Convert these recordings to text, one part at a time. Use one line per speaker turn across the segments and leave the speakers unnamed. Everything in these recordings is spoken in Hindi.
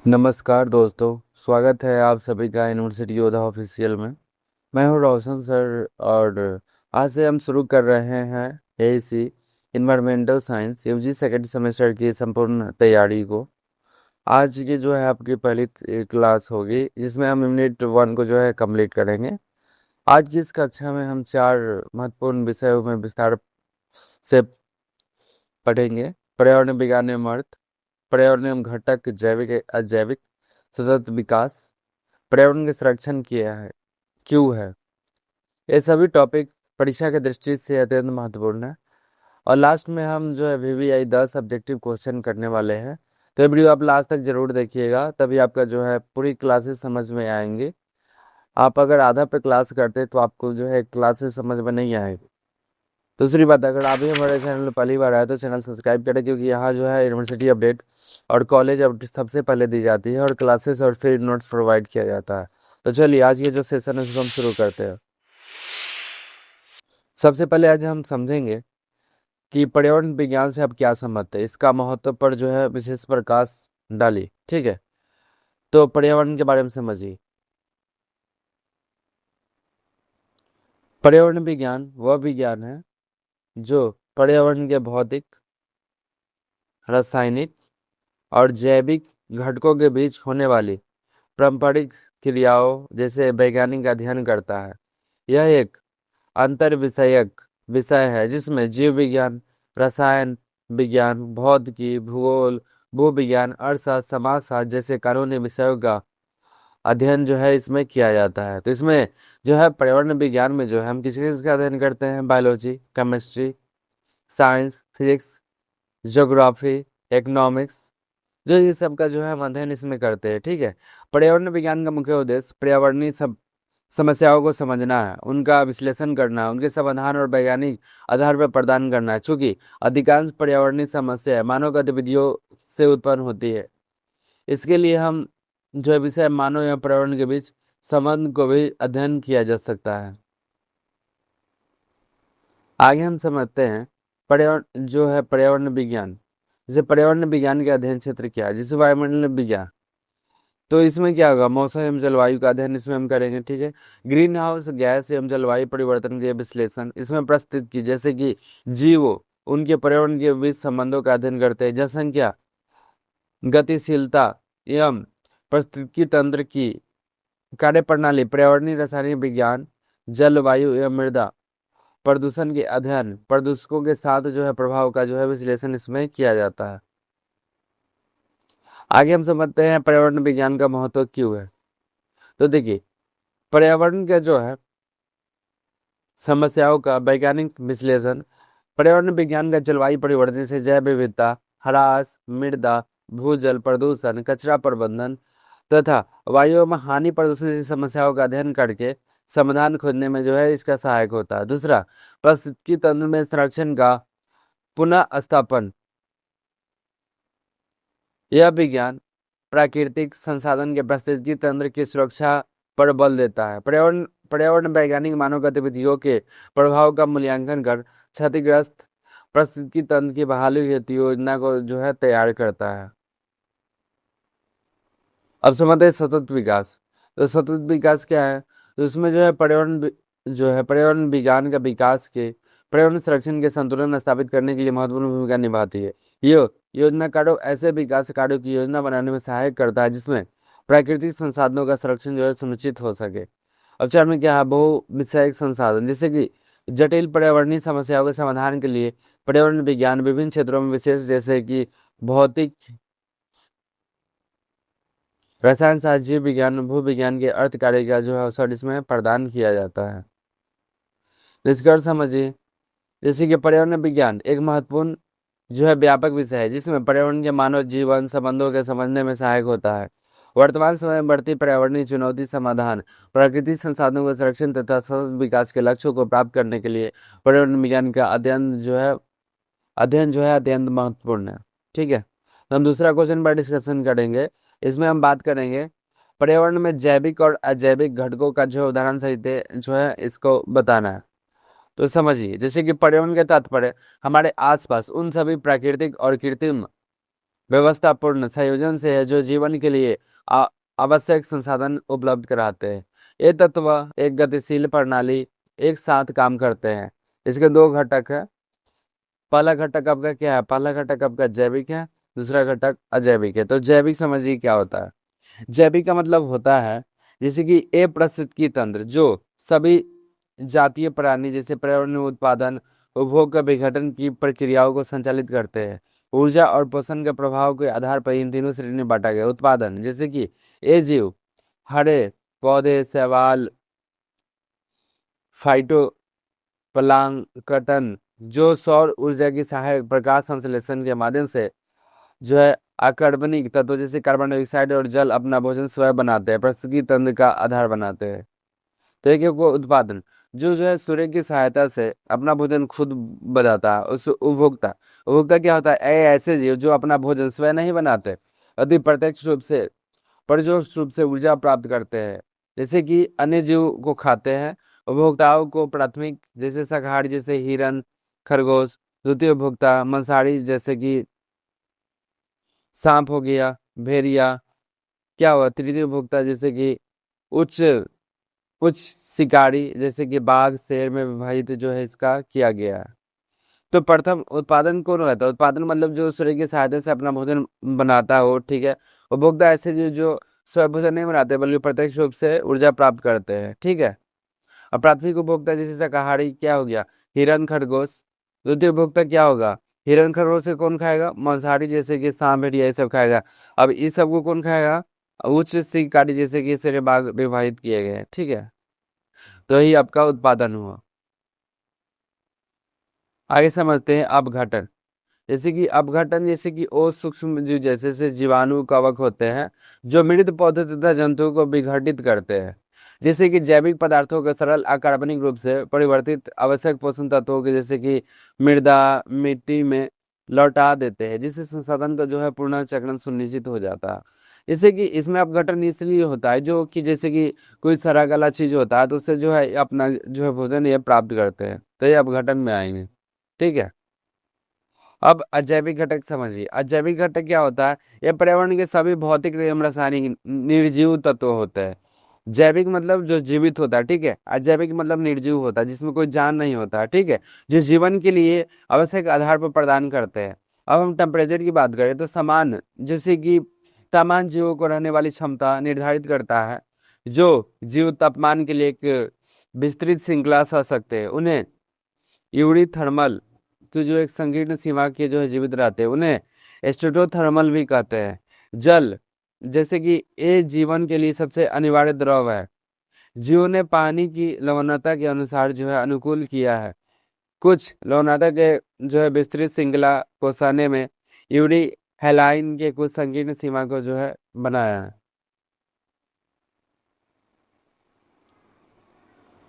नमस्कार दोस्तों। स्वागत है आप सभी का यूनिवर्सिटी योद्धा ऑफिशियल में। मैं हूं रोशन सर और आज से हम शुरू कर रहे हैं AC environmental science UG second semester की संपूर्ण तैयारी को। आज की जो है आपकी पहली क्लास होगी जिसमें हम यूनिट 1 को जो है कंप्लीट करेंगे। आज की इस कक्षा में हम 4 महत्वपूर्ण विषयों में विस्तार से पढ़ेंगे। पर्यावरण विज्ञान एवं अर्थ, पर्यावरण एवं घटक, जैविक अजैविक, सतत विकास, पर्यावरण के संरक्षण किया है क्यों है। ये सभी टॉपिक परीक्षा की दृष्टि से अत्यंत महत्वपूर्ण है। और लास्ट में हम जो है VVI 10 ऑब्जेक्टिव क्वेश्चन करने वाले हैं। तो ये वीडियो आप लास्ट तक जरूर देखिएगा, तभी आपका जो है पूरी क्लासेस समझ में आएंगे। आप अगर आधा पे क्लास करते तो आपको जो है क्लासेस समझ में नहीं आएगी। दूसरी बात, अगर आप भी हमारे चैनल में पहली बार आए तो चैनल सब्सक्राइब करें, क्योंकि यहाँ जो है यूनिवर्सिटी अपडेट और कॉलेज अपडेट सबसे पहले दी जाती है और क्लासेस और फ्री नोट्स प्रोवाइड किया जाता है। तो चलिए आज ये जो सेशन है उसको हम शुरू करते हैं। सबसे पहले आज हम समझेंगे कि पर्यावरण विज्ञान से आप क्या समझते हैं, इसका महत्व पर जो है विशेष प्रकाश डाली। ठीक है, तो पर्यावरण के बारे में समझिए। पर्यावरण विज्ञान वह विज्ञान है जो पर्यावरण के भौतिक, रासायनिक और जैविक घटकों के बीच होने वाली पारंपरिक क्रियाओं जैसे वैज्ञानिक अध्ययन करता है। यह एक अंतर विषयक विषय है जिसमें जीव विज्ञान, रसायन विज्ञान, भौतिकी, भूगोल, भूविज्ञान, अर्थशास्त्र, समाजशास्त्र जैसे कानूनी विषयों का अध्ययन जो है इसमें किया जाता है। तो इसमें जो है पर्यावरण विज्ञान में जो है हम किसी चीज़ का अध्ययन करते हैं, biology, chemistry, science, physics, geography, economics, जो ये सब का जो है हम अध्ययन इसमें करते हैं। ठीक है, पर्यावरण विज्ञान का मुख्य उद्देश्य पर्यावरणीय सब समस्याओं को समझना है, उनका विश्लेषण करना है, उनके समाधान और वैज्ञानिक आधार पर प्रदान करना है। चूंकि अधिकांश पर्यावरणीय समस्या मानव गतिविधियों से उत्पन्न होती है, इसके लिए हम जो है विषय मानव या पर्यावरण के बीच संबंध को भी अध्ययन किया जा सकता है। आगे हम समझते हैं पर्यावरण जो है पर्यावरण विज्ञान। जैसे पर्यावरण विज्ञान के अध्ययन क्षेत्र क्या है, जैसे वायुमंडल विज्ञान, तो इसमें क्या होगा, मौसम एवं जलवायु का अध्ययन इसमें हम करेंगे। ठीक है, ग्रीन हाउस गैस एवं जलवायु परिवर्तन के विश्लेषण इसमें प्रस्तुत की, जैसे कि जीवों उनके पर्यावरण के बीच संबंधों का अध्ययन करते हैं। जनसंख्या, गतिशीलता एवं पारिस्थितिकी तंत्र की कार्यप्रणाली, पर्यावरणीय रासायनिक विज्ञान, जलवायु एवं मृदा प्रदूषण के अध्ययन, प्रदूषकों के साथ जो है प्रभाव का जो है विश्लेषण इसमें किया जाता है। आगे हम समझते हैं पर्यावरण विज्ञान का महत्व क्यों है। तो देखिए, पर्यावरण का जो है समस्याओं का वैज्ञानिक विश्लेषण, पर्यावरण विज्ञान का जलवायु परिवर्तन से जैव विविधता, ह्रास, मृदा, भूजल प्रदूषण, कचरा प्रबंधन तथा वायु में हानि प्रदूषण जैसी समस्याओं का अध्ययन करके समाधान खोजने में जो है इसका सहायक होता है। दूसरा, पारिस्थितिकी तंत्र में संरक्षण का पुनः स्थापन, यह विज्ञान प्राकृतिक संसाधन के पारिस्थितिकी तंत्र की सुरक्षा पर बल देता है। पर्यावरण पर्यावरण वैज्ञानिक मानव गतिविधियों के प्रभाव का मूल्यांकन कर क्षतिग्रस्त पारिस्थितिकी तंत्र की बहाली हेतु योजना को जो है तैयार करता है। अब समझते हैं सतत विकास। तो सतत विकास क्या है, तो इसमें जो है जो है पर्यावरण विज्ञान का विकास के पर्यावरण संरक्षण के संतुलन स्थापित करने के लिए महत्वपूर्ण भूमिका निभाती है। ये योजना कार्यों ऐसे विकास कार्यों की योजना बनाने में सहायक करता है जिसमें प्राकृतिक संसाधनों का संरक्षण जो है सुनिश्चित हो सके। अब चार में क्या है, बहु विषयक संसाधन, जैसे कि जटिल पर्यावरणीय समस्याओं के समाधान के लिए पर्यावरण विज्ञान विभिन्न क्षेत्रों में विशेष, जैसे कि भौतिक, रसायन शास्त्र, जीव विज्ञान, भू विज्ञान के अर्थ कार्य का जो है अवसर इसमें प्रदान किया जाता है। निष्कर्ष समझिए, जैसे कि पर्यावरण विज्ञान एक महत्वपूर्ण जो है व्यापक विषय है जिसमें पर्यावरण के मानव जीवन संबंधों के समझने में सहायक होता है। वर्तमान समय में बढ़ती पर्यावरणीय चुनौती समाधान, प्राकृतिक संसाधनों के संरक्षण तथा सतत विकास के लक्ष्यों को प्राप्त करने के लिए पर्यावरण विज्ञान का अध्ययन जो है अत्यंत महत्वपूर्ण है। ठीक है, तो हम दूसरा क्वेश्चन पर डिस्कशन करेंगे। इसमें हम बात करेंगे पर्यावरण में जैविक और अजैविक घटकों का जो उदाहरण सहित जो है इसको बताना है। तो समझिए, जैसे कि पर्यावरण के तात्पर्य हमारे आसपास उन सभी प्राकृतिक और कृत्रिम व्यवस्थापूर्ण संयोजन से है जो जीवन के लिए आवश्यक संसाधन उपलब्ध कराते हैं। ये तत्व एक गतिशील प्रणाली एक साथ काम करते हैं। इसके दो घटक है। पहला घटक आपका क्या है? पहला घटक आपका जैविक है, दूसरा घटक अजैविक है। तो जैविक समझिए क्या होता है। जैविक का मतलब होता है जैसे कि पारिस्थितिकी तंत्र जो सभी जातीय प्राणी जैसे पर्यावरण उत्पादन उपभोग का विघटन की प्रक्रियाओं को संचालित करते हैं। ऊर्जा और पोषण के प्रभाव के आधार पर इन तीनों श्रेणी में बांटा गया। उत्पादन जैसे कि ये जीव, हरे पौधे, शैवाल, फाइटो प्लांकटन जो सौर ऊर्जा की सहायक प्रकाश संश्लेषण के माध्यम से जो है अकार्बनिक तत्व जैसे कार्बन डाइऑक्साइड और जल अपना भोजन स्वयं बनाते हैं, पारिस्थितिकी तंत्र का आधार बनाते हैं। तो एक को उत्पादन जो है सूर्य की सहायता से अपना भोजन खुद बनाता है। उस उपभोक्ता उपभोक्ता क्या होता है? ऐसे जीव जो अपना भोजन स्वयं नहीं बनाते, यदि प्रत्यक्ष रूप से परोक्ष रूप से ऊर्जा प्राप्त करते हैं, जैसे कि अन्य जीव को खाते हैं। उपभोक्ताओं को प्राथमिक जैसे शाकाहारी जैसे हिरन, खरगोश, द्वितीय उपभोक्ता मांसाहारी जैसे कि सांप हो गया, भेड़िया, क्या हुआ तृतीय उपभोक्ता जैसे कि उच्च उच्च शिकारी जैसे कि बाघ, शेर में विभाजित जो है इसका किया गया है। तो प्रथम उत्पादन कौन रहता है? उत्पादन मतलब जो सूर्य की सहायता से अपना भोजन बनाता हो, ठीक है। उपभोक्ता ऐसे जो स्वयं भोजन नहीं बनाते बल्कि प्रत्यक्ष रूप से ऊर्जा प्राप्त करते हैं, ठीक है। और प्राथमिक उपभोक्ता जैसे शाकाहारी क्या हो गया? हिरन, खरगोश। द्वितीय उपभोक्ता क्या होगा? हिरन, खरगोश से कौन खाएगा? मांसाहारी जैसे कि सांप, भेड़िया ये सब खाएगा। अब इस सबको कौन खाएगा? उच्च शिकारी जैसे कि शेर, बाघ विभाजित किए गए, ठीक है। तो यही आपका उत्पादन हुआ। आगे समझते हैं अपघटन। जैसे कि अपघटन जैसे कि ओ सूक्ष्म जीव जैसे से जीवाणु, कवक होते हैं जो मृत पौधे तथा जंतुओं को विघटित करते हैं। जैसे कि जैविक पदार्थों के सरल अकार्बनिक रूप से परिवर्तित आवश्यक पोषण तत्वों के जैसे कि मृदा मिट्टी में लौटा देते हैं, जिससे संसाधन का जो है पुनर्चक्रण सुनिश्चित हो जाता है। जैसे कि इसमें अपघटन इसलिए होता है जो कि जैसे कि कोई सड़ा गला चीज होता है तो उससे जो है अपना जो है भोजन ये प्राप्त करते हैं, तो ये अपघटन में आएंगे, ठीक है। अब अजैविक घटक समझिए। अजैविक घटक क्या होता है? यह पर्यावरण के सभी भौतिक एवं रासायनिक निर्जीव तत्व होते हैं। जैविक मतलब जो जीवित होता है, ठीक है। अजैविक मतलब निर्जीव होता है जिसमें कोई जान नहीं होता है, ठीक है। जो जीवन के लिए आवश्यक आधार पर प्रदान करते हैं। अब हम टेम्परेचर की बात करें तो समान जैसे कि समान जीवों को रहने वाली क्षमता निर्धारित करता है। जो जीव तापमान के लिए एक विस्तृत श्रृंखला सह सकते हैं उन्हें यूरी थर्मल की जो एक संकीर्ण सीमा के जो है जीवित रहते हैं उन्हें एस्ट्रोथर्मल भी कहते हैं। जल जैसे कि ये जीवन के लिए सबसे अनिवार्य द्रव है। जीव ने पानी की लवणता के अनुसार जो है अनुकूल किया है। कुछ लवणता के जो है विस्तृत श्रृंखला को सहने में यूरी हेलाइन के कुछ संकीर्ण सीमा को जो है बनाया है।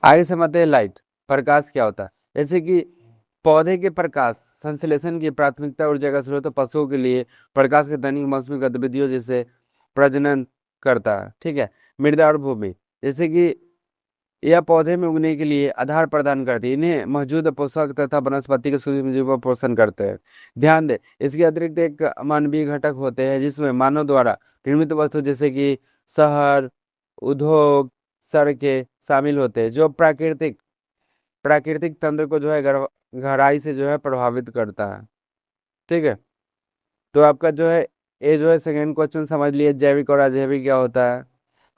आगे समझते हैं लाइट, प्रकाश क्या होता है। जैसे कि पौधे के प्रकाश संश्लेषण की प्राथमिकता ऊर्जा का स्रोत पशुओं के लिए प्रकाश के दैनिक मौसमी गतिविधियों जैसे प्रजनन करता है, ठीक है। मृदा और भूमि जैसे कि यह पौधे में उगने के लिए आधार प्रदान करती है। इन्हें मौजूद पोषक तथा वनस्पति के सूक्ष्म जीवों पर पोषण करते हैं। ध्यान दें इसके अतिरिक्त एक मानवीय घटक होते हैं जिसमें मानव द्वारा निर्मित वस्तु जैसे कि शहर, उद्योग, सड़कें शामिल होते हैं जो प्राकृतिक प्राकृतिक तंत्र को जो है गहराई से जो है प्रभावित करता है, ठीक है। तो आपका जो है ये जो है सेकेंड क्वेश्चन समझ लिए जैविक और अजैविक क्या होता है।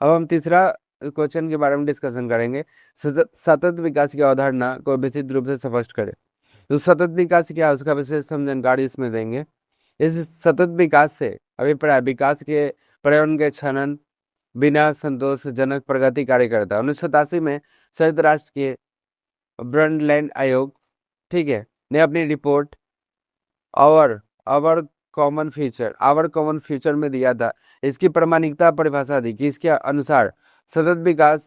अब हम तीसरा क्वेश्चन के बारे में डिस्कशन करेंगे। सतत विकास की अवधारणा को विस्तृत रूप से स्पष्ट करें। तो सतत विकास क्या है उसका विशेष हम जानकारी इसमें देंगे। इस सतत विकास से अभिप्राय विकास के पर्यावरण के क्षणन बिना संतोषजनक प्रगति कार्य करता है। 1987 में संयुक्त राष्ट्र के ब्रंडलैंड आयोग, ठीक है, ने अपनी report our our common future में दिया था। इसकी प्रामाणिकता परिभाषा दी कि इसके अनुसार सतत विकास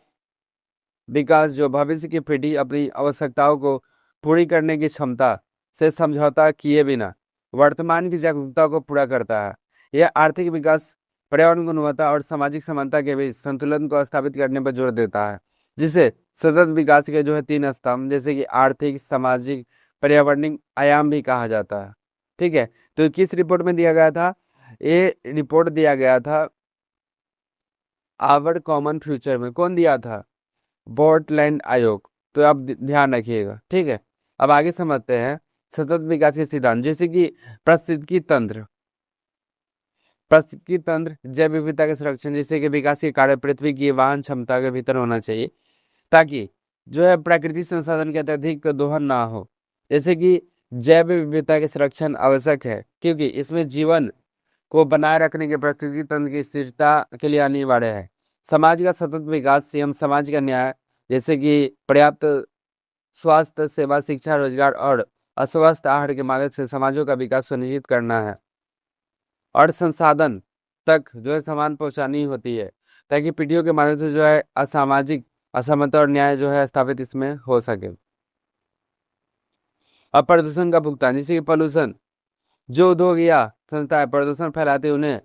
विकास जो भविष्य की पीढ़ी अपनी आवश्यकताओं को पूरी करने की क्षमता से समझौता किए बिना वर्तमान की जागरूकता को पूरा करता है। यह आर्थिक विकास, पर्यावरण गुणवत्ता और सामाजिक समानता के बीच संतुलन को स्थापित करने पर जोर देता है। जिसे सतत विकास के जो है तीन स्तंभ जैसे कि आर्थिक, सामाजिक, पर्यावरणिक आयाम भी कहा जाता है, ठीक है। तो किस रिपोर्ट में दिया गया था? ये रिपोर्ट दिया गया था आवर कॉमन फ्यूचर में। कौन दिया था? बोर्टलैंड आयोग। तो आप ध्यान रखिएगा, ठीक है। अब आगे समझते हैं सतत विकास के सिद्धांत, जैसे कि पारिस्थितिकी तंत्र। पारिस्थितिकी तंत्र जैव विविधता के संरक्षण, जैसे कि विकास के कार्य पृथ्वी की वहन क्षमता के भीतर होना चाहिए, ताकि जो है प्राकृतिक संसाधन के अत्यधिक दोहन ना हो। जैसे कि जैव विविधता के संरक्षण आवश्यक है, क्योंकि इसमें जीवन को बनाए रखने के प्रकृति तंत्र की स्थिरता के लिए अनिवार्य है। समाज का सतत विकास एवं समाज का न्याय, जैसे कि पर्याप्त स्वास्थ्य सेवा, शिक्षा, रोजगार और अस्वस्थ आहार के माध्यम से समाजों का विकास सुनिश्चित करना है। और संसाधन तक जो है सामान पहुंचानी होती है, ताकि पीढ़ियों के माध्यम से जो है असामाजिक असमता और न्याय जो है स्थापित इसमें हो सके। अब प्रदूषण का भुगतान, जैसे कि पॉल्यूशन, जो उद्योग या संस्थाएं प्रदूषण फैलाते उन्हें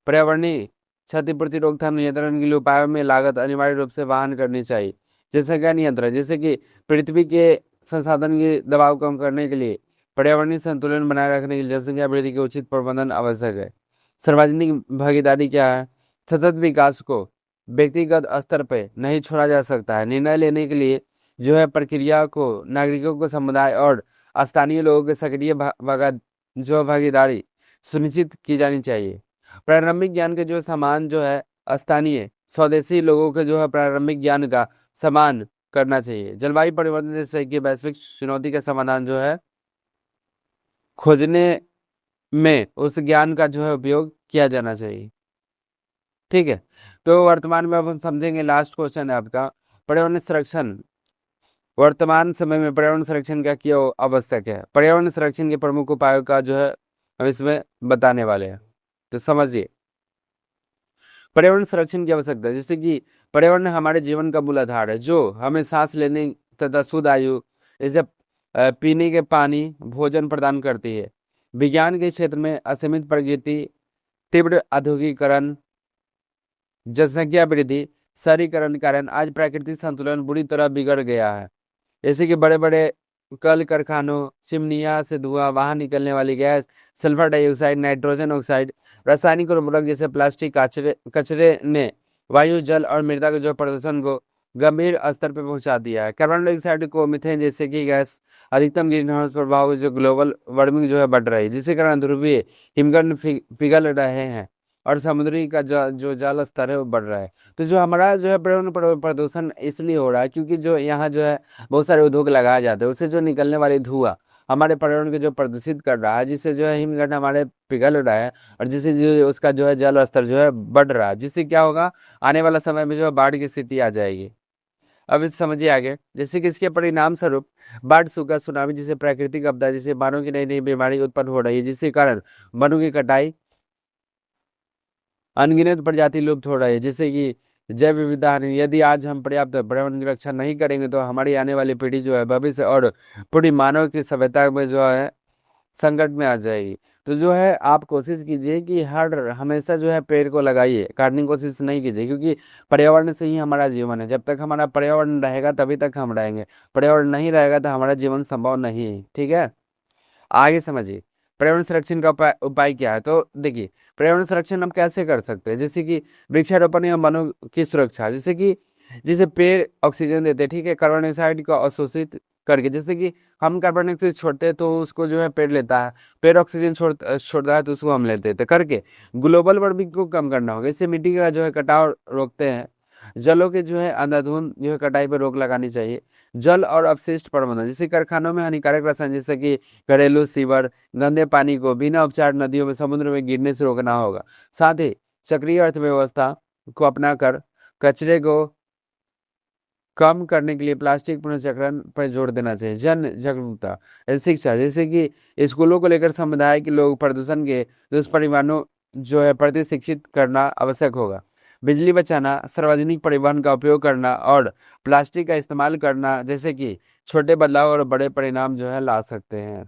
पर्यावरणीय क्षतिपूर्ति रोकथाम नियंत्रण के लिए उपायों में लागत अनिवार्य रूप से वहन करनी चाहिए। जैसे क्या नियंत्रण, जैसे कि पृथ्वी के संसाधन के दबाव कम करने के लिए, पर्यावरणीय संतुलन बनाए रखने के लिए जनसंख्या वृद्धि के उचित प्रबंधन आवश्यक है। सार्वजनिक भागीदारी क्या है? सतत विकास को व्यक्तिगत स्तर पर नहीं छोड़ा जा सकता है। निर्णय लेने के लिए जो है प्रक्रिया को नागरिकों को, समुदाय और स्थानीय लोगों के सक्रिय भागीदारी सुनिश्चित की जानी चाहिए। प्रारंभिक ज्ञान के जो समान जो है स्थानीय स्वदेशी लोगों के जो है प्रारंभिक ज्ञान का समान करना चाहिए। जलवायु परिवर्तन जैसे कि वैश्विक चुनौती का समाधान जो है खोजने में उस ज्ञान का जो है उपयोग किया जाना चाहिए, ठीक है। तो वर्तमान में अब हम समझेंगे, लास्ट क्वेश्चन है आपका, पर्यावरण संरक्षण। वर्तमान समय में पर्यावरण संरक्षण का क्यों आवश्यक है? पर्यावरण संरक्षण के प्रमुख उपायों का जो है हम इसमें बताने वाले हैं, तो समझिए। पर्यावरण संरक्षण की आवश्यकता, जैसे कि पर्यावरण हमारे जीवन का मूल आधार है, जो हमें सांस लेने तथा शुद्ध आयु, जैसे पीने के पानी, भोजन प्रदान करती है। विज्ञान के क्षेत्र में असीमित प्रगति, तीव्र औद्योगिकरण, जनसंख्या वृद्धि, शहरीकरण के कारण आज प्राकृतिक संतुलन बुरी तरह बिगड़ गया है। जैसे कि बड़े बड़े कल कारखानों, चिमनिया से धुआं, वहां निकलने वाली gas, sulphur dioxide, nitrogen oxide, रासायनिक उर्वरक जैसे प्लास्टिक कचरे ने वायु, जल और मृदा के जो प्रदूषण को गंभीर स्तर पर पहुंचा दिया है। कार्बन डाइऑक्साइड को मीथेन जैसे कि गैस अधिकतम ग्रीन हाउस प्रभाव जो ग्लोबल वार्मिंग जो है बढ़ रही है, जिसके कारण ध्रुवीय हिमखंड पिघल रहे हैं और समुद्री का जो जल स्तर है वो बढ़ रहा है। तो जो हमारा जो है पर्यावरण प्रदूषण इसलिए हो रहा है, क्योंकि जो यहाँ जो है बहुत सारे उद्योग लगाए जाते हैं, उससे जो निकलने वाली धुआं हमारे पर्यावरण को जो प्रदूषित कर रहा है, जिससे जो है हिमखंड हमारे पिघल रहा है और जिससे जो उसका जो है जल स्तर जो है बढ़ रहा है, जिससे क्या होगा, आने वाला समय में जो है बाढ़ की स्थिति आ जाएगी। अब इस समझिए आगे, जैसे कि इसके परिणाम स्वरूप बाढ़, सूखा, सुनामी जैसे प्राकृतिक आपदा, जैसे वनों की नई नई बीमारी उत्पन्न हो रही है, जिसके कारण वनों की कटाई, अनगिनत प्रजाति लुप्त हो रही है, जैसे कि जैव विविधता हानि। यदि आज हम पर्याप्त पर्यावरण की रक्षा नहीं करेंगे तो हमारी आने वाली पीढ़ी जो है भविष्य और पूरी मानव की सभ्यता में जो है संकट में आ जाएगी। तो जो है आप कोशिश कीजिए कि हर हमेशा जो है पेड़ को लगाइए, काटने की कोशिश नहीं कीजिए, क्योंकि पर्यावरण से ही हमारा जीवन है। जब तक हमारा पर्यावरण रहेगा तभी तक हम रहेंगे, पर्यावरण नहीं रहेगा तो हमारा जीवन संभव नहीं है, ठीक है। आगे समझिए पर्यावरण संरक्षण का उपाय क्या है। तो देखिए पर्यावरण संरक्षण हम कैसे कर सकते हैं, जैसे कि वृक्षारोपण या वनों की सुरक्षा, जैसे कि जैसे पेड़ ऑक्सीजन देते हैं, ठीक है, कार्बन डाइऑक्साइड को अवशोषित करके। जैसे कि हम कार्बन डाइऑक्साइड छोड़ते हैं तो उसको जो है पेड़ लेता है, पेड़ ऑक्सीजन छोड़ता है तो उसको हम लेते हैं, तो करके ग्लोबल वार्मिंग को कम करना होगा। इससे मिट्टी का जो है कटाव रोकते हैं, जलों के जो है अंधाधुंध जो है कटाई पर रोक लगानी चाहिए। जल और अपशिष्ट प्रबंधन, जैसे कारखानों में हानिकारक रसायन जैसे कि घरेलू सीवर, गंदे पानी को बिना उपचार नदियों में, समुद्र में गिरने से रोकना होगा। साथ ही चक्रीय अर्थव्यवस्था को अपनाकर कचरे को कम करने के लिए प्लास्टिक पुनर्चक्रण पर जोर देना चाहिए। जन जागरूकता, शिक्षा, जैसे कि स्कूलों को लेकर समुदाय के लोग प्रदूषण के दुष्परिणामों जो है प्रति शिक्षित करना आवश्यक होगा। बिजली बचाना, सार्वजनिक परिवहन का उपयोग करना और प्लास्टिक का इस्तेमाल करना, जैसे कि छोटे बदलाव और बड़े परिणाम जो है ला सकते हैं।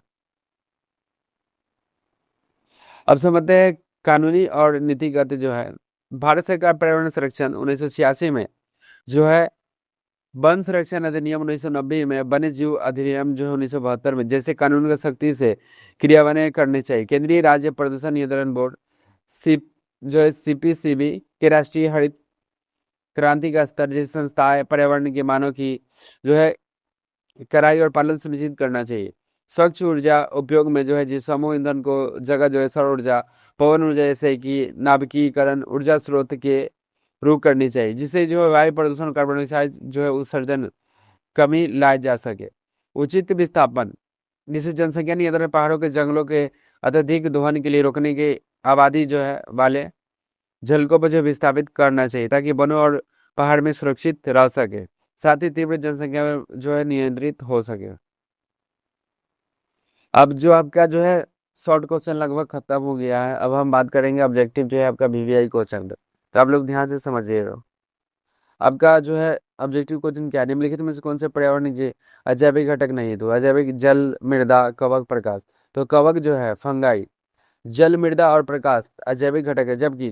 अब समझते हैं कानूनी और नीतिगत जो है। भारत सरकार पर्यावरण संरक्षण 1986 में जो है, वन संरक्षण अधिनियम 1990 में, वन्य जीव अधिनियम जो 1972 में, जैसे कानून का सख्ती से क्रियान्वयन करने चाहिए। केंद्रीय राज्य प्रदूषण नियंत्रण बोर्ड सी जो है सीपीसीबी के राष्ट्रीय हरित क्रांति का स्तर जैसी संस्थाएं पर्यावरण के मानों की जो है कड़ाई और पालन सुनिश्चित करना चाहिए। स्वच्छ ऊर्जा उपयोग में जो है जीवाश्म ईंधन को जगह जो है सौर ऊर्जा, पवन ऊर्जा जैसे कि नाभिकीकरण ऊर्जा स्रोत के रूप करनी चाहिए, जिससे जो है वायु प्रदूषण, कार्बन डाइऑक्साइड जो है उत्सर्जन कमी लाई जा सके। उचित विस्थापन, जिससे जनसंख्या नियंत्रण, पहाड़ों के जंगलों के अत्यधिक दोहन के लिए रोकने के आबादी जो है वाले झलकों पर जो विस्थापित करना चाहिए, ताकि वनों और पहाड़ में सुरक्षित रह सके, साथ ही तीव्र जनसंख्या में जो है नियंत्रित हो सके। अब जो आपका जो है शॉर्ट क्वेश्चन लगभग खत्म हो गया है। अब हम बात करेंगे ऑब्जेक्टिव जो है आपका वीवीआई क्वेश्चन। तो आप लोग ध्यान से समझिएगा। आपका जो है ऑब्जेक्टिव क्वेश्चन क्या है? निम्नलिखित में से कौन से पर्यावरण के अजैविक घटक नहीं है? तो अजैविक जल, मृदा, कवक, प्रकाश। तो कवक जो है फंगाई, जल, मृदा और प्रकाश अजैविक घटक है, जबकि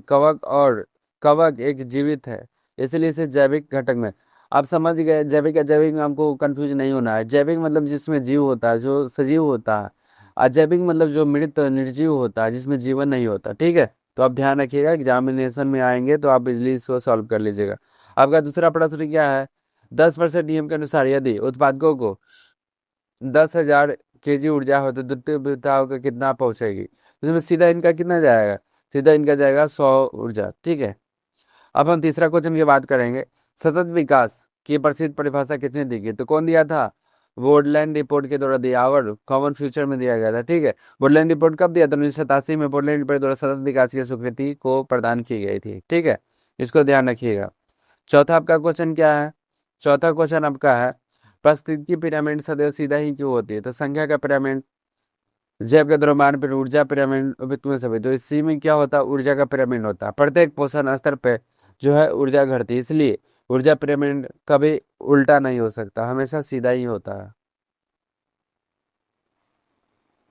कवक एक जीवित है, इसलिए इसे जैविक घटक में। आप समझ गए। जैविक अजैविक में हमको कंफ्यूज नहीं होना है। जैविक मतलब जिसमें जीव होता है, जो सजीव होता है। अजैविक मतलब जो मृत निर्जीव होता है, जिसमें जीवन नहीं होता। ठीक है, तो आप ध्यान रखिएगा, एग्जामिनेशन में आएंगे तो आप इजली इसको सॉल्व कर लीजिएगा। आपका दूसरा प्रश्न क्या है? 10% नियम के अनुसार यदि उत्पादकों को 10,000 kg ऊर्जा हो तो द्वितीय उपभोक्ताओं को कितना पहुंचेगी? तो इसमें सीधा इनका कितना जाएगा? सीधा इनका जाएगा 100 ऊर्जा। ठीक है, अब हम तीसरा क्वेश्चन की बात करेंगे। सतत विकास की प्रसिद्ध परिभाषा किसने दी गई? तो कौन दिया था? वुडलैंड रिपोर्ट के द्वारा दिया और कॉमन फ्यूचर में दिया गया था। ठीक है, वुडलैंड रिपोर्ट कब दिया था? 1987 में वुडलैंड रिपोर्ट द्वारा सतत विकास की स्वीकृति को प्रदान की गई थी। ठीक है, इसको ध्यान रखिएगा। चौथा आपका क्वेश्चन क्या है? चौथा क्वेश्चन आपका है, प्रस्तुति की पिरामिड सदैव सीधा ही क्यों होती है? तो संख्या का पिरामिड, जैव के द्रव्यमान पर ऊर्जा पिरामिड, उपयुक्त में सभी। तो इसी में क्या होता है? ऊर्जा का पिरामिड होता है। प्रत्येक पोषण स्तर पे जो है ऊर्जा घटती है, इसलिए ऊर्जा पिरामिड कभी उल्टा नहीं हो सकता, हमेशा सीधा ही होता है।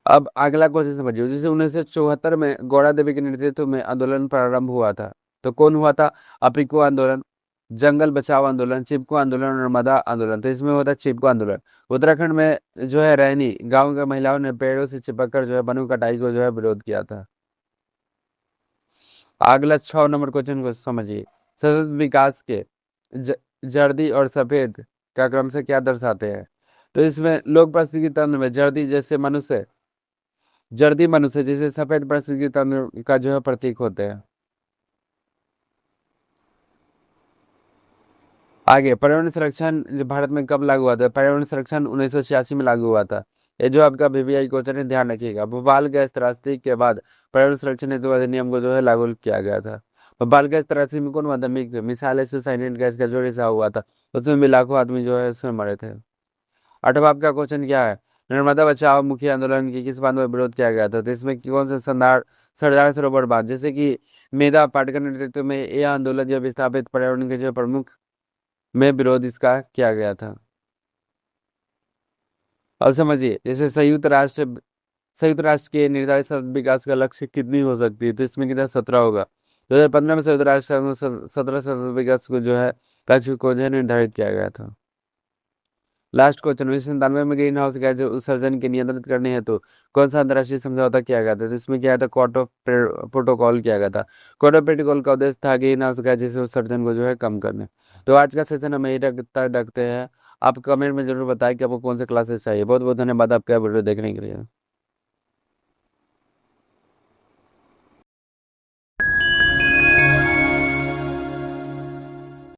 अब अगला क्वेश्चन समझिए। जैसे 1974 में गौड़ा देवी के नेतृत्व में आंदोलन प्रारंभ हुआ था, तो कौन हुआ था? अपिको आंदोलन, जंगल बचाओ आंदोलन, चिपको आंदोलन, नर्मदा आंदोलन। तो इसमें होता है चिपको आंदोलन। उत्तराखंड में जो है रैनी गांव के महिलाओं ने पेड़ों से चिपक कर जो है वनों कटाई को जो है विरोध किया था। अगला 6 नंबर क्वेश्चन को समझिए। सतत विकास के ज- जर्दी और सफेद का क्रम से क्या दर्शाते हैं? तो इसमें लोक पारिस्थितिकी तंत्र में जर्दी मनुष्य जैसे सफेद पारिस्थितिकी तंत्र का जो है प्रतीक होते हैं। आगे, पर्यावरण संरक्षण जो भारत में कब लागू हुआ था? पर्यावरण संरक्षण 1986 में लागू हुआ था। ये जो आपका वीवीआई क्वेश्चन है, ध्यान रखिएगा। भोपाल गैस त्रासदी के बाद पर्यावरण संरक्षण हेतु अधिनियम को जो है लागू किया गया था। भोपाल गैस त्रासदी में कौन हुआ था? मिसाल है सुसाइडेंट गैस का जो रिसाव हुआ था, उसमें भी लाखों आदमी जो है उसमें मरे थे। आठवां आपका क्वेश्चन क्या है? नर्मदा बचाओ मुख्य आंदोलन की किस बात में विरोध किया गया था? तो इसमें कौन से सरदार सरोवर बांध, जैसे कि मेधा पाटकर नेतृत्व में यह आंदोलन जो विस्थापित पर्यावरण के जो प्रमुख में विरोध इसका किया गया था। अब समझिए, जैसे संयुक्त राष्ट्र के निर्धारित सतत विकास का लक्ष्य कितनी हो सकती है? तो इसमें कितना? 17 होगा। 2015 में संयुक्त राष्ट्र संघ में 17 सतत विकास को जो है लक्ष्य को जो है निर्धारित किया गया था। लास्ट क्वेश्चन, 1997 में ग्रीन हाउस गैस उत्सर्जन के नियंत्रित करने हेतु कौन सा अंतर्राष्ट्रीय समझौता किया गया था? तो इसमें क्या था? क्योटो प्रोटोकॉल किया गया था। क्योटो प्रोटोकॉल का उद्देश्य था ग्रीन हाउस गैस उत्सर्जन को जो है कम करने। तो आज का सेशन हम यही रखते हैं। आप कमेंट में जरूर बताएं कि आपको कौन से क्लासेस चाहिए। बहुत बहुत धन्यवाद आपका वीडियो देखने के लिए।